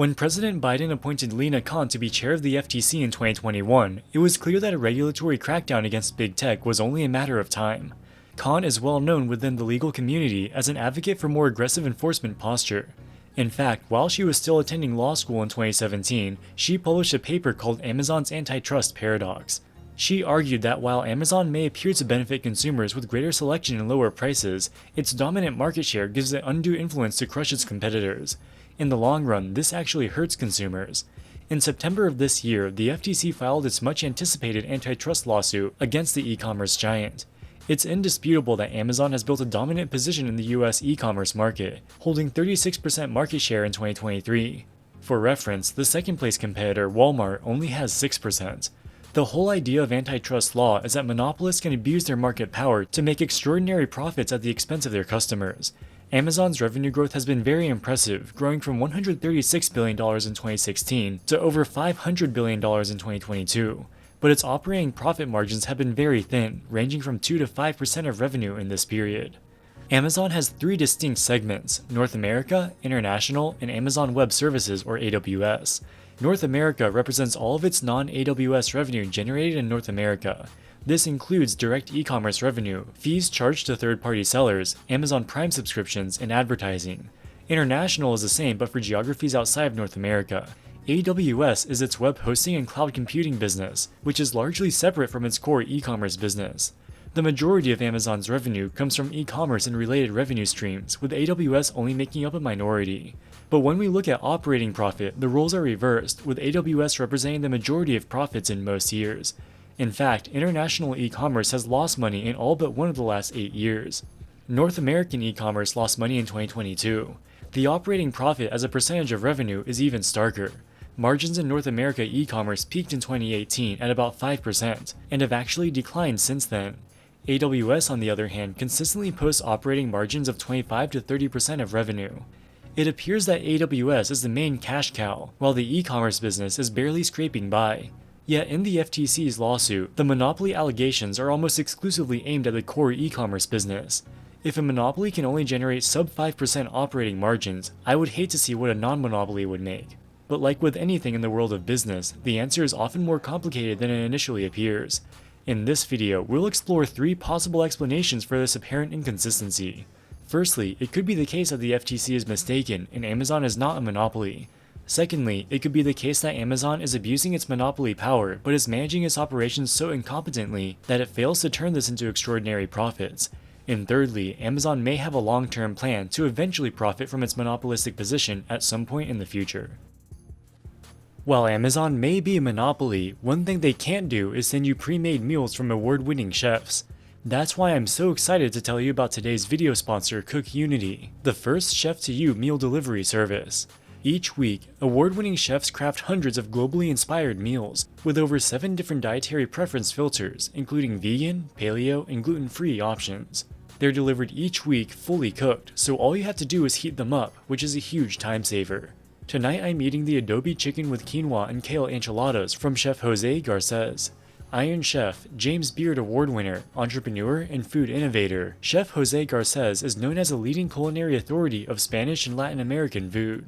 When President Biden appointed Lina Khan to be chair of the FTC in 2021, it was clear that a regulatory crackdown against big tech was only a matter of time. Khan is well known within the legal community as an advocate for more aggressive enforcement posture. In fact, while she was still attending law school in 2017, she published a paper called Amazon's Antitrust Paradox. She argued that while Amazon may appear to benefit consumers with greater selection and lower prices, its dominant market share gives it undue influence to crush its competitors. In the long run, this actually hurts consumers. In September of this year, the FTC filed its much-anticipated antitrust lawsuit against the e-commerce giant. It's indisputable that Amazon has built a dominant position in the US e-commerce market, holding 36% market share in 2023. For reference, the second-place competitor, Walmart, only has 6%. The whole idea of antitrust law is that monopolists can abuse their market power to make extraordinary profits at the expense of their customers. Amazon's revenue growth has been very impressive, growing from $136 billion in 2016 to over $500 billion in 2022. But its operating profit margins have been very thin, ranging from 2 to 5% of revenue in this period. Amazon has three distinct segments: North America, International, and Amazon Web Services, or AWS. North America represents all of its non-AWS revenue generated in North America. This includes direct e-commerce revenue, fees charged to third-party sellers, Amazon Prime subscriptions, and advertising. International is the same but for geographies outside of North America. AWS is its web hosting and cloud computing business, which is largely separate from its core e-commerce business. The majority of Amazon's revenue comes from e-commerce and related revenue streams, with AWS only making up a minority. But when we look at operating profit, the roles are reversed, with AWS representing the majority of profits in most years. In fact, international e-commerce has lost money in all but one of the last 8 years. North American e-commerce lost money in 2022. The operating profit as a percentage of revenue is even starker. Margins in North America e-commerce peaked in 2018 at about 5% and have actually declined since then. AWS, on the other hand, consistently posts operating margins of 25 to 30% of revenue. It appears that AWS is the main cash cow, while the e-commerce business is barely scraping by. Yet in the FTC's lawsuit, the monopoly allegations are almost exclusively aimed at the core e-commerce business. If a monopoly can only generate sub 5% operating margins, I would hate to see what a non-monopoly would make. But like with anything in the world of business, the answer is often more complicated than it initially appears. In this video, we'll explore 3 possible explanations for this apparent inconsistency. Firstly, it could be the case that the FTC is mistaken and Amazon is not a monopoly. Secondly, it could be the case that Amazon is abusing its monopoly power but is managing its operations so incompetently that it fails to turn this into extraordinary profits. And thirdly, Amazon may have a long-term plan to eventually profit from its monopolistic position at some point in the future. While Amazon may be a monopoly, one thing they can't do is send you pre-made meals from award-winning chefs. That's why I'm so excited to tell you about today's video sponsor, CookUnity, the first chef-to-you meal delivery service. Each week, award-winning chefs craft hundreds of globally inspired meals, with over 7 different dietary preference filters, including vegan, paleo, and gluten-free options. They're delivered each week fully cooked, so all you have to do is heat them up, which is a huge time saver. Tonight I'm eating the adobe chicken with quinoa and kale enchiladas from Chef Jose Garces. Iron Chef, James Beard Award winner, entrepreneur, and food innovator, Chef Jose Garces is known as a leading culinary authority of Spanish and Latin American food.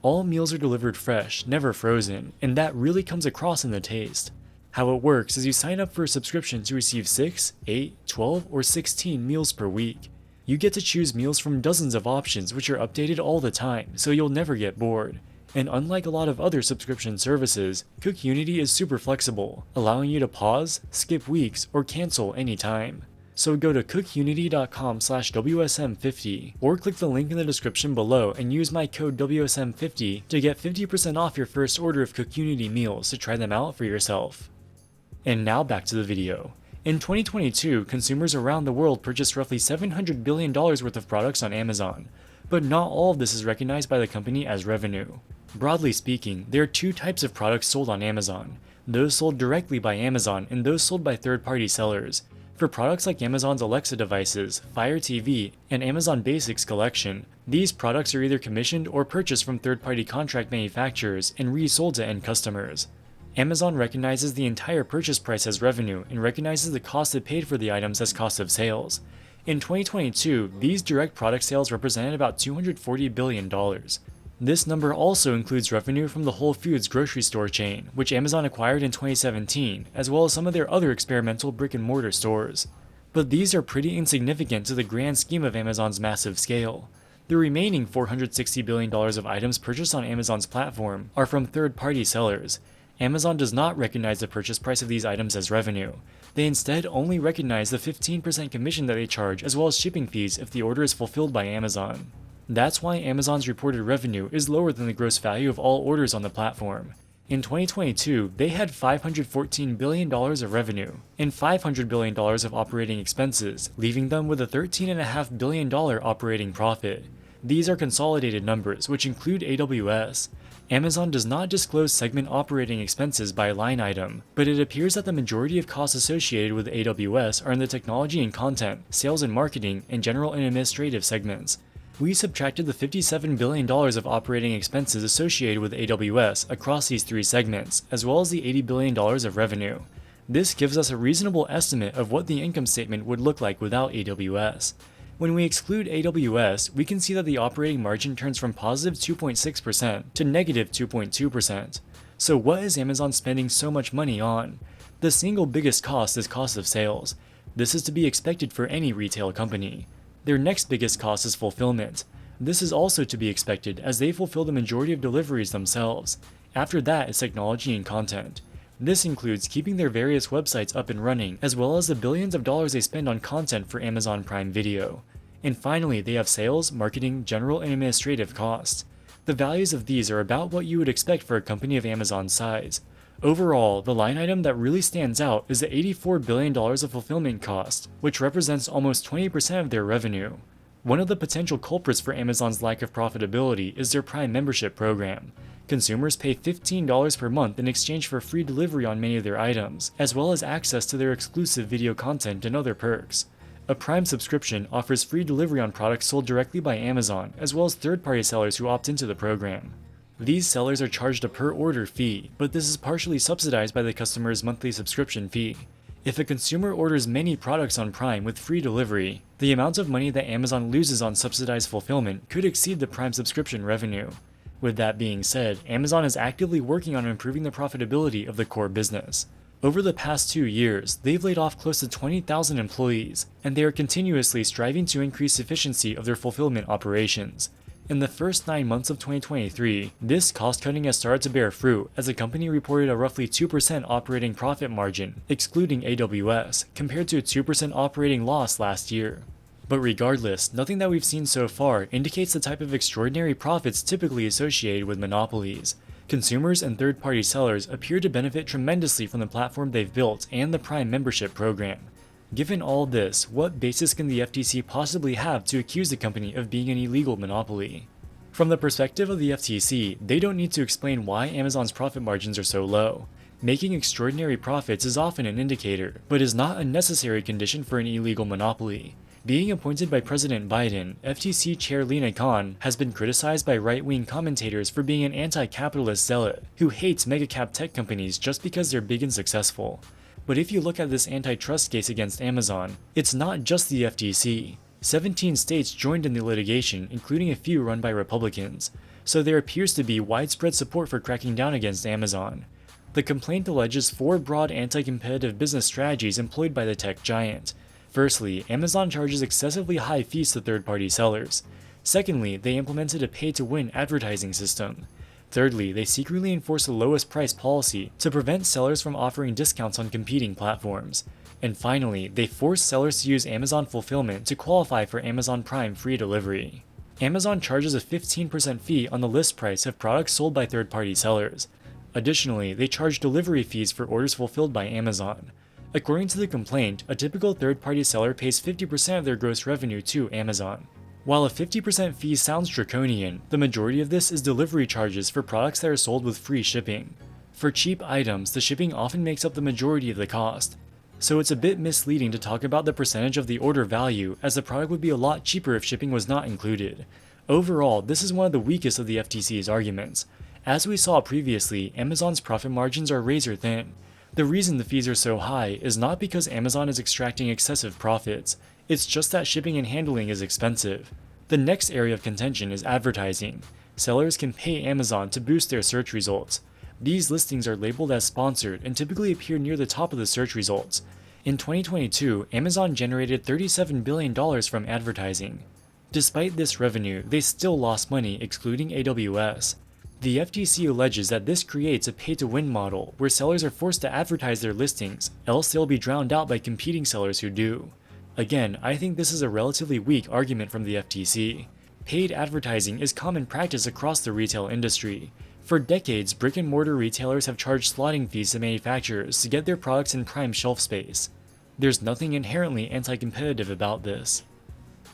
All meals are delivered fresh, never frozen, and that really comes across in the taste. How it works is you sign up for a subscription to receive 6, 8, 12, or 16 meals per week. You get to choose meals from dozens of options which are updated all the time, so you'll never get bored. And unlike a lot of other subscription services, CookUnity is super flexible, allowing you to pause, skip weeks, or cancel anytime. So go to cookunity.com/WSM50 or click the link in the description below and use my code WSM50 to get 50% off your first order of CookUnity meals to try them out for yourself. And now back to the video. In 2022, consumers around the world purchased roughly $700 billion worth of products on Amazon, but not all of this is recognized by the company as revenue. Broadly speaking, there are 2 types of products sold on Amazon: those sold directly by Amazon and those sold by third-party sellers. For products like Amazon's Alexa devices, Fire TV, and Amazon Basics collection, these products are either commissioned or purchased from third-party contract manufacturers and resold to end customers. Amazon recognizes the entire purchase price as revenue and recognizes the cost it paid for the items as cost of sales. In 2022, these direct product sales represented about $240 billion. This number also includes revenue from the Whole Foods grocery store chain, which Amazon acquired in 2017, as well as some of their other experimental brick-and-mortar stores. But these are pretty insignificant to the grand scheme of Amazon's massive scale. The remaining $460 billion of items purchased on Amazon's platform are from third-party sellers. Amazon does not recognize the purchase price of these items as revenue. They instead only recognize the 15% commission that they charge, as well as shipping fees if the order is fulfilled by Amazon. That's why Amazon's reported revenue is lower than the gross value of all orders on the platform. In 2022, they had $514 billion of revenue and $500 billion of operating expenses, leaving them with a $13.5 billion operating profit. These are consolidated numbers, which include AWS. Amazon does not disclose segment operating expenses by line item, but it appears that the majority of costs associated with AWS are in the technology and content, sales and marketing, and general and administrative segments. We subtracted the $57 billion of operating expenses associated with AWS across these three segments, as well as the $80 billion of revenue. This gives us a reasonable estimate of what the income statement would look like without AWS. When we exclude AWS, we can see that the operating margin turns from positive 2.6% to negative 2.2%. So what is Amazon spending so much money on? The single biggest cost is cost of sales. This is to be expected for any retail company. Their next biggest cost is fulfillment. This is also to be expected as they fulfill the majority of deliveries themselves. After that is technology and content. This includes keeping their various websites up and running, as well as the billions of dollars they spend on content for Amazon Prime Video. And finally, they have sales, marketing, general and administrative costs. The values of these are about what you would expect for a company of Amazon's size. Overall, the line item that really stands out is the $84 billion of fulfillment cost, which represents almost 20% of their revenue. One of the potential culprits for Amazon's lack of profitability is their Prime membership program. Consumers pay $15 per month in exchange for free delivery on many of their items, as well as access to their exclusive video content and other perks. A Prime subscription offers free delivery on products sold directly by Amazon, as well as third-party sellers who opt into the program. These sellers are charged a per-order fee, but this is partially subsidized by the customer's monthly subscription fee. If a consumer orders many products on Prime with free delivery, the amount of money that Amazon loses on subsidized fulfillment could exceed the Prime subscription revenue. With that being said, Amazon is actively working on improving the profitability of the core business. Over the past 2 years, they've laid off close to 20,000 employees, and they are continuously striving to increase efficiency of their fulfillment operations. In the first 9 months of 2023, this cost-cutting has started to bear fruit as the company reported a roughly 2% operating profit margin, excluding AWS, compared to a 2% operating loss last year. But regardless, nothing that we've seen so far indicates the type of extraordinary profits typically associated with monopolies. Consumers and third-party sellers appear to benefit tremendously from the platform they've built and the Prime membership program. Given all this, what basis can the FTC possibly have to accuse the company of being an illegal monopoly? From the perspective of the FTC, they don't need to explain why Amazon's profit margins are so low. Making extraordinary profits is often an indicator, but is not a necessary condition for an illegal monopoly. Being appointed by President Biden, FTC Chair Lina Khan has been criticized by right-wing commentators for being an anti-capitalist zealot who hates mega-cap tech companies just because they're big and successful. But if you look at this antitrust case against Amazon, it's not just the FTC. 17 states joined in the litigation, including a few run by Republicans, so there appears to be widespread support for cracking down against Amazon. The complaint alleges 4 broad anti-competitive business strategies employed by the tech giant. Firstly, Amazon charges excessively high fees to third-party sellers. Secondly, they implemented a pay-to-win advertising system. Thirdly, they secretly enforce the lowest price policy to prevent sellers from offering discounts on competing platforms. And finally, they force sellers to use Amazon Fulfillment to qualify for Amazon Prime free delivery. Amazon charges a 15% fee on the list price of products sold by third-party sellers. Additionally, they charge delivery fees for orders fulfilled by Amazon. According to the complaint, a typical third-party seller pays 50% of their gross revenue to Amazon. While a 50% fee sounds draconian, the majority of this is delivery charges for products that are sold with free shipping. For cheap items, the shipping often makes up the majority of the cost. So it's a bit misleading to talk about the percentage of the order value, as the product would be a lot cheaper if shipping was not included. Overall, this is one of the weakest of the FTC's arguments. As we saw previously, Amazon's profit margins are razor thin. The reason the fees are so high is not because Amazon is extracting excessive profits, it's just that shipping and handling is expensive. The next area of contention is advertising. Sellers can pay Amazon to boost their search results. These listings are labeled as sponsored and typically appear near the top of the search results. In 2022, Amazon generated $37 billion from advertising. Despite this revenue, they still lost money excluding AWS. The FTC alleges that this creates a pay-to-win model where sellers are forced to advertise their listings, else they'll be drowned out by competing sellers who do. Again, I think this is a relatively weak argument from the FTC. Paid advertising is common practice across the retail industry. For decades, brick-and-mortar retailers have charged slotting fees to manufacturers to get their products in prime shelf space. There's nothing inherently anti-competitive about this.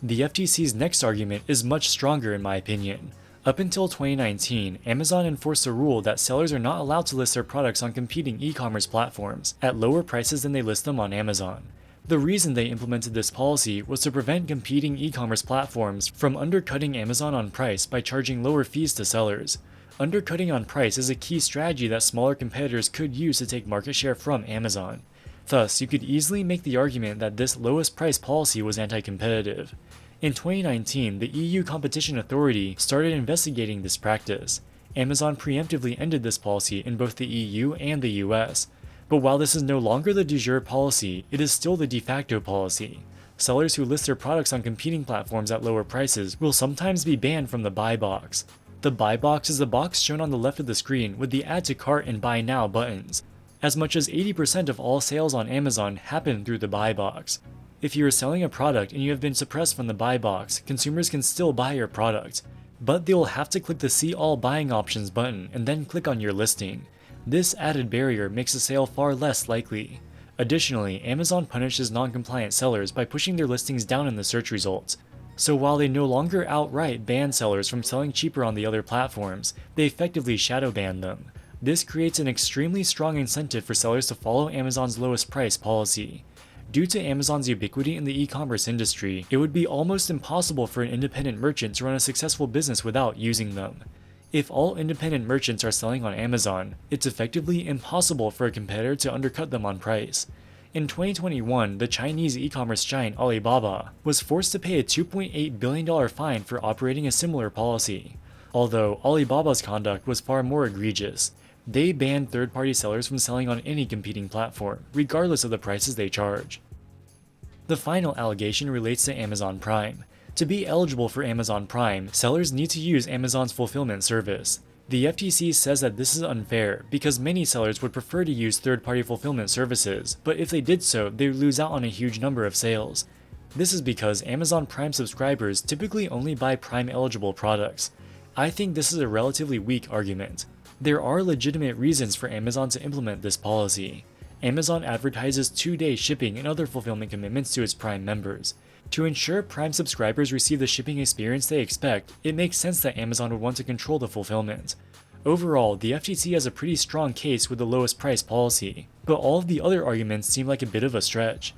The FTC's next argument is much stronger in my opinion. Up until 2019, Amazon enforced a rule that sellers are not allowed to list their products on competing e-commerce platforms at lower prices than they list them on Amazon. The reason they implemented this policy was to prevent competing e-commerce platforms from undercutting Amazon on price by charging lower fees to sellers. Undercutting on price is a key strategy that smaller competitors could use to take market share from Amazon. Thus, you could easily make the argument that this lowest price policy was anti-competitive. In 2019, the EU Competition Authority started investigating this practice. Amazon preemptively ended this policy in both the EU and the US. But while this is no longer the de jure policy, it is still the de facto policy. Sellers who list their products on competing platforms at lower prices will sometimes be banned from the buy box. The buy box is the box shown on the left of the screen with the add to cart and buy now buttons. As much as 80% of all sales on Amazon happen through the buy box. If you are selling a product and you have been suppressed from the buy box, consumers can still buy your product. But they will have to click the See All Buying Options button and then click on your listing. This added barrier makes a sale far less likely. Additionally, Amazon punishes non-compliant sellers by pushing their listings down in the search results. So while they no longer outright ban sellers from selling cheaper on the other platforms, they effectively shadow ban them. This creates an extremely strong incentive for sellers to follow Amazon's lowest price policy. Due to Amazon's ubiquity in the e-commerce industry, it would be almost impossible for an independent merchant to run a successful business without using them. If all independent merchants are selling on Amazon, it's effectively impossible for a competitor to undercut them on price. In 2021, the Chinese e-commerce giant Alibaba was forced to pay a $2.8 billion fine for operating a similar policy. Although Alibaba's conduct was far more egregious, they banned third-party sellers from selling on any competing platform, regardless of the prices they charge. The final allegation relates to Amazon Prime. To be eligible for Amazon Prime, sellers need to use Amazon's fulfillment service. The FTC says that this is unfair because many sellers would prefer to use third-party fulfillment services, but if they did so, they would lose out on a huge number of sales. This is because Amazon Prime subscribers typically only buy Prime-eligible products. I think this is a relatively weak argument. There are legitimate reasons for Amazon to implement this policy. Amazon advertises 2-day shipping and other fulfillment commitments to its Prime members. To ensure Prime subscribers receive the shipping experience they expect, it makes sense that Amazon would want to control the fulfillment. Overall, the FTC has a pretty strong case with the lowest price policy, but all of the other arguments seem like a bit of a stretch.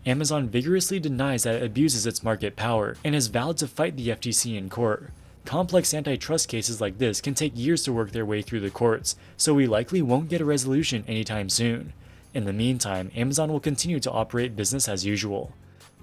Amazon vigorously denies that it abuses its market power and has vowed to fight the FTC in court. Complex antitrust cases like this can take years to work their way through the courts, so we likely won't get a resolution anytime soon. In the meantime, Amazon will continue to operate business as usual.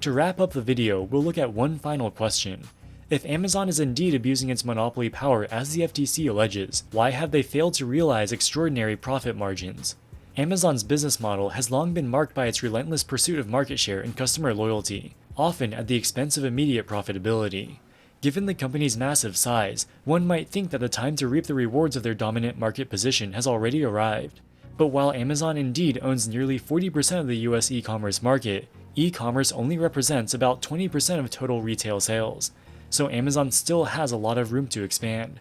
To wrap up the video, we'll look at one final question. If Amazon is indeed abusing its monopoly power as the FTC alleges, why have they failed to realize extraordinary profit margins? Amazon's business model has long been marked by its relentless pursuit of market share and customer loyalty, often at the expense of immediate profitability. Given the company's massive size, one might think that the time to reap the rewards of their dominant market position has already arrived. But while Amazon indeed owns nearly 40% of the US e-commerce market, e-commerce only represents about 20% of total retail sales, so Amazon still has a lot of room to expand.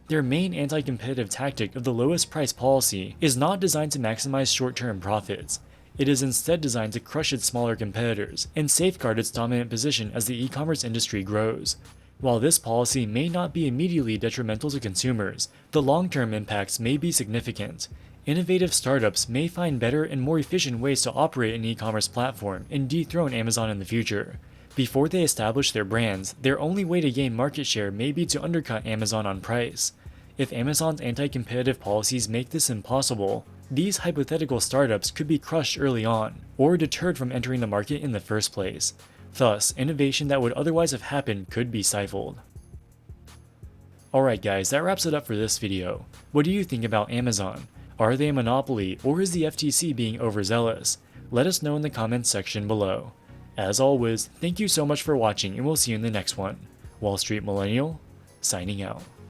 Their main anti-competitive tactic of the lowest price policy is not designed to maximize short-term profits. It is instead designed to crush its smaller competitors and safeguard its dominant position as the e-commerce industry grows. While this policy may not be immediately detrimental to consumers, the long-term impacts may be significant. Innovative startups may find better and more efficient ways to operate an e-commerce platform and dethrone Amazon in the future. Before they establish their brands, their only way to gain market share may be to undercut Amazon on price. If Amazon's anti-competitive policies make this impossible, these hypothetical startups could be crushed early on, or deterred from entering the market in the first place. Thus, innovation that would otherwise have happened could be stifled. Alright guys, that wraps it up for this video. What do you think about Amazon? Are they a monopoly, or is the FTC being overzealous? Let us know in the comments section below. As always, thank you so much for watching, and we'll see you in the next one. Wall Street Millennial, signing out.